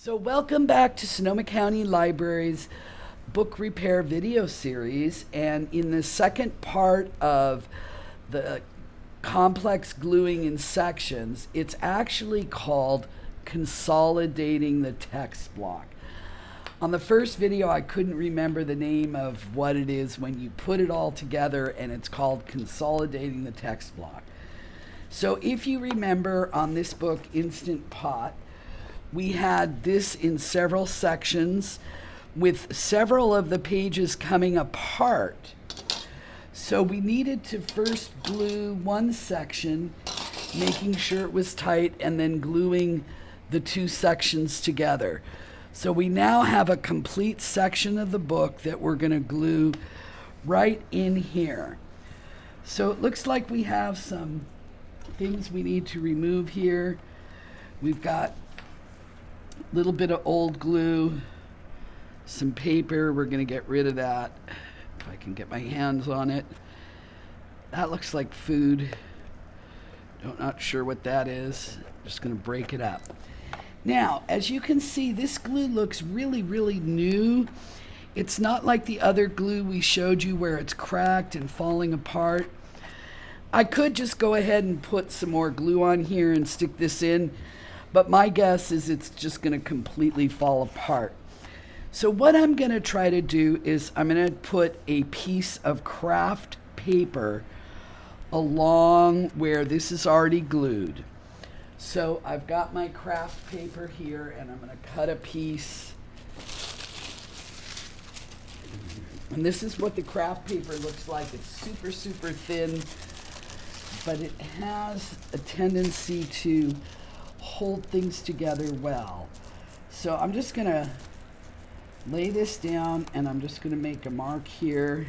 So welcome back to Sonoma County Library's book repair video series, and in the second part of the complex gluing in sections, it's actually called Consolidating the Text Block. On the first video, I couldn't remember the name of what it is when you put it all together, and it's called Consolidating the Text Block. So if you remember on this book, Instant Pot, we had this in several sections with several of the pages coming apart. So we needed to first glue one section, making sure it was tight, and then gluing the two sections together. So we now have a complete section of the book that we're going to glue right in here. So it looks like we have some things we need to remove here. We've got a little bit of old glue, some paper. We're going to get rid of that if I can get my hands on it. That looks like food. Not sure what that is. Just going to break it up. Now, as you can see, this glue looks really, really new. It's not like the other glue we showed you where it's cracked and falling apart. I could just go ahead and put some more glue on here and stick this in, but my guess is it's just going to completely fall apart. So what I'm going to try to do is I'm going to put a piece of craft paper along where this is already glued. So I've got my craft paper here, and I'm going to cut a piece. And this is what the craft paper looks like. It's super, super thin, but it has a tendency to hold things together well. So I'm just going to lay this down, and I'm just going to make a mark here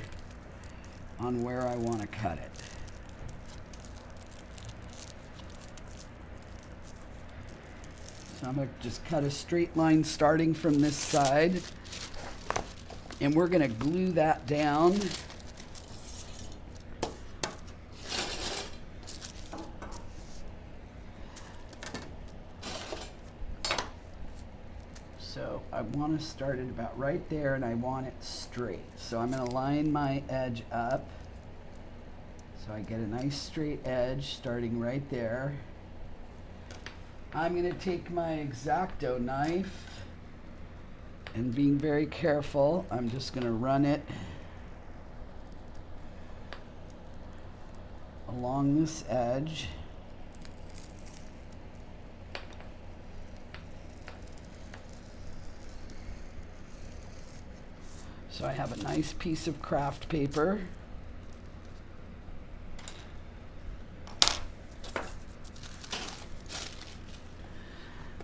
on where I want to cut it. So I'm going to just cut a straight line starting from this side, and we're going to glue that down. So I want to start it about right there, and I want it straight. So I'm going to line my edge up so I get a nice straight edge starting right there. I'm going to take my X-Acto knife, and being very careful, I'm just going to run it along this edge. So I have a nice piece of craft paper.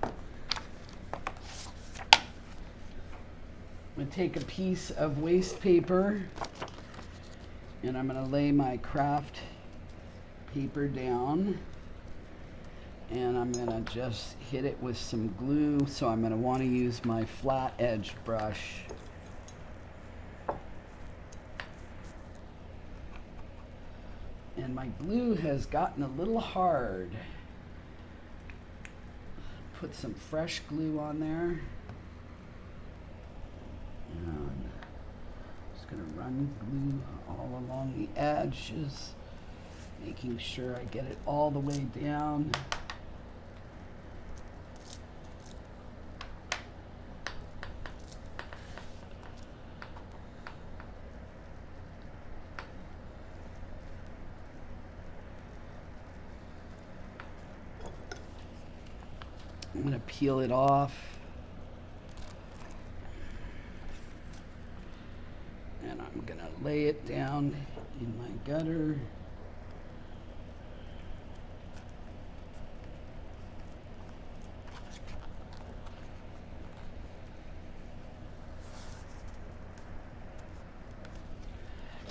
I'm going to take a piece of waste paper, and I'm going to lay my craft paper down, and I'm going to just hit it with some glue. So I'm going to want to use my flat edge brush. And my glue has gotten a little hard. Put some fresh glue on there. And just going to run glue all along the edges, making sure I get it all the way down. I'm going to peel it off. And I'm going to lay it down in my gutter.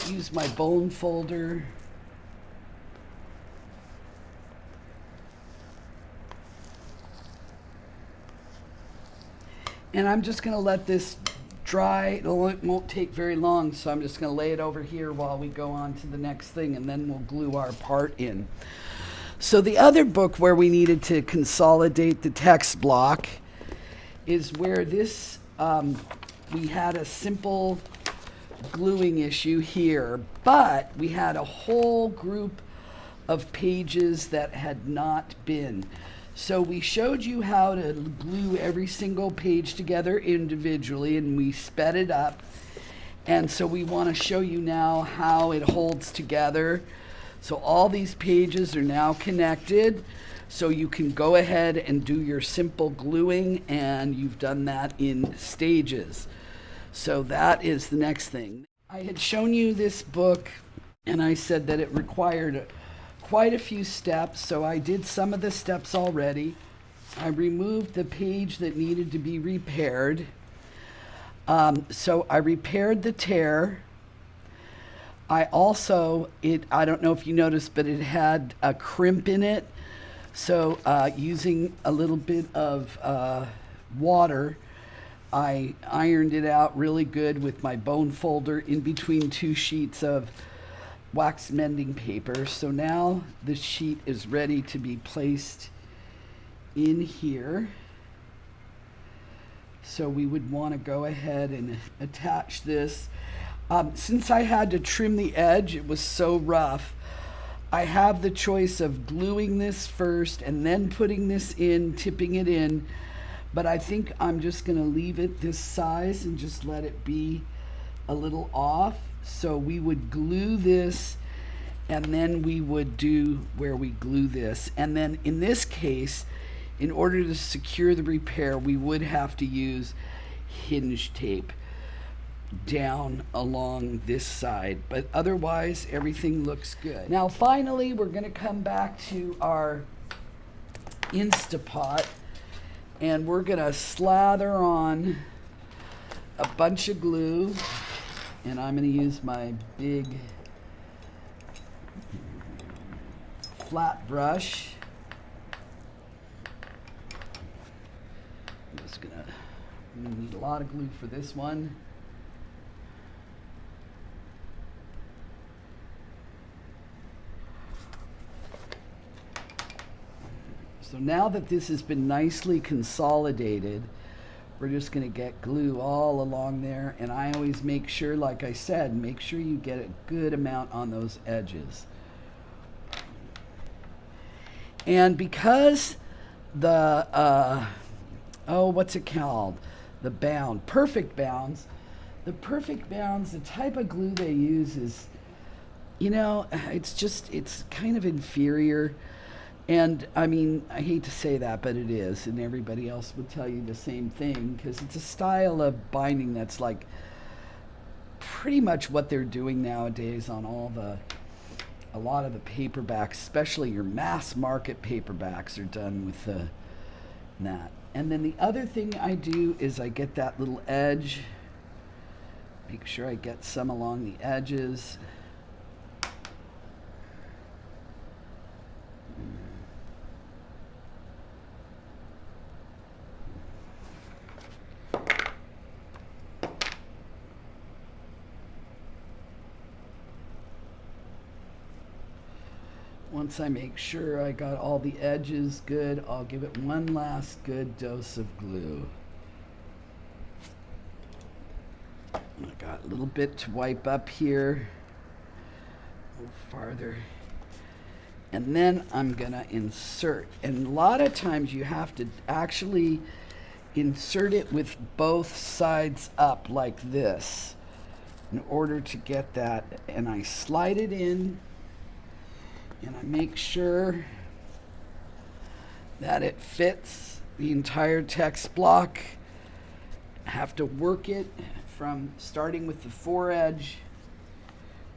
Use my bone folder. And I'm just going to let this dry. It won't take very long, so I'm just going to lay it over here while we go on to the next thing, and then we'll glue our part in. So the other book where we needed to consolidate the text block is where this, we had a simple gluing issue here, but we had a whole group of pages that had not been. So we showed you how to glue every single page together individually, and we sped it up. And so we want to show you now how it holds together. So all these pages are now connected. So you can go ahead and do your simple gluing, and you've done that in stages. So that is the next thing. I had shown you this book, and I said that it required quite a few steps, so I did some of the steps already. I removed the page that needed to be repaired. So I repaired the tear. I also, I don't know if you noticed, but it had a crimp in it. So using a little bit of water, I ironed it out really good with my bone folder in between two sheets of wax mending paper. So now the sheet is ready to be placed in here. So we would want to go ahead and attach this. Since I had to trim the edge, it was so rough, I have the choice of gluing this first and then putting this in, tipping it in, but I think I'm just going to leave it this size and just let it be a little off. So we would glue this, and then we would do where we glue this. And then in this case, in order to secure the repair, we would have to use hinge tape down along this side, but otherwise everything looks good. Now finally, we're going to come back to our Instapot, and we're going to slather on a bunch of glue, and I'm going to use my big flat brush. I'm just going to need a lot of glue for this one. So now that this has been nicely consolidated, we're just going to get glue all along there. And I always make sure, like I said, make sure you get a good amount on those edges. And because the, what's it called? The bound, perfect bounds. The perfect bounds, the type of glue they use is, it's kind of inferior. And I mean, I hate to say that, but it is, and everybody else would tell you the same thing, because it's a style of binding that's like pretty much what they're doing nowadays on a lot of the paperbacks, especially your mass market paperbacks are done with that. And then the other thing I do is I get that little edge, make sure I get some along the edges. Once I make sure I got all the edges good, I'll give it one last good dose of glue. I got a little bit to wipe up here, a little farther. And then I'm gonna insert. And a lot of times you have to actually insert it with both sides up like this in order to get that. And I slide it in, and I make sure that it fits the entire text block. I have to work it from starting with the foredge,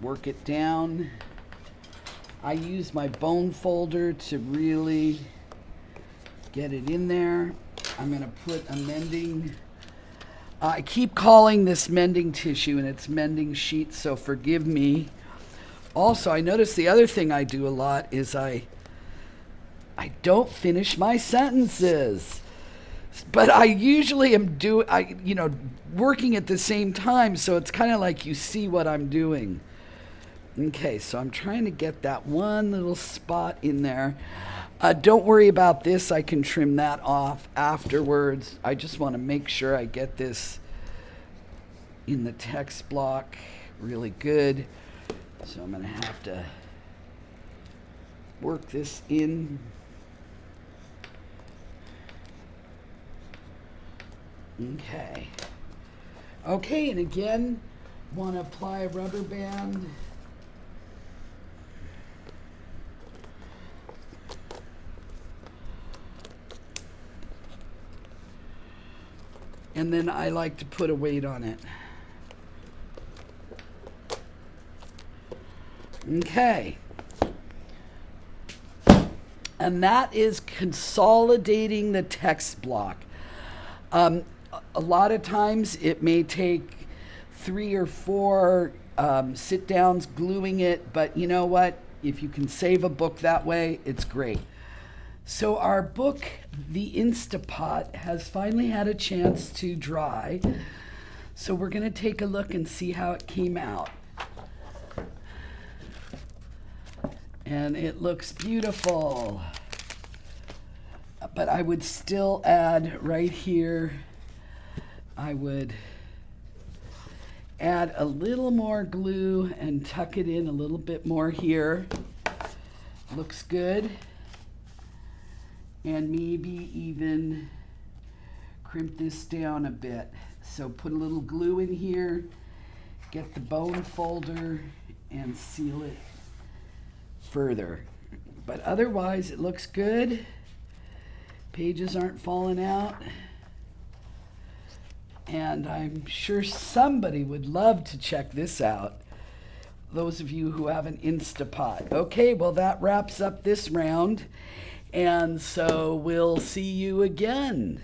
work it down. I use my bone folder to really get it in there. I'm going to put a mending. I keep calling this mending tissue, and it's mending sheet, so forgive me. Also, I notice the other thing I do a lot is I don't finish my sentences, but I usually am working at the same time, so it's kind of like you see what I'm doing. Okay, so I'm trying to get that one little spot in there. Don't worry about this. I can trim that off afterwards. I just want to make sure I get this in the text block really good. So I'm going to have to work this in. Okay. Okay, and again, want to apply a rubber band. And then I like to put a weight on it. Okay. And that is consolidating the text block. A lot of times it may take 3 or 4 sit downs gluing it, but you know what? If you can save a book that way, it's great. So our book, The Instapot, has finally had a chance to dry. So we're going to take a look and see how it came out. And it looks beautiful. But I would still add right here, I would add a little more glue and tuck it in a little bit more here. Looks good. And maybe even crimp this down a bit. So put a little glue in here, get the bone folder, and seal it further. But otherwise, it looks good. Pages aren't falling out. And I'm sure somebody would love to check this out. Those of you who have an Instapot. Okay, well that wraps up this round. And so we'll see you again.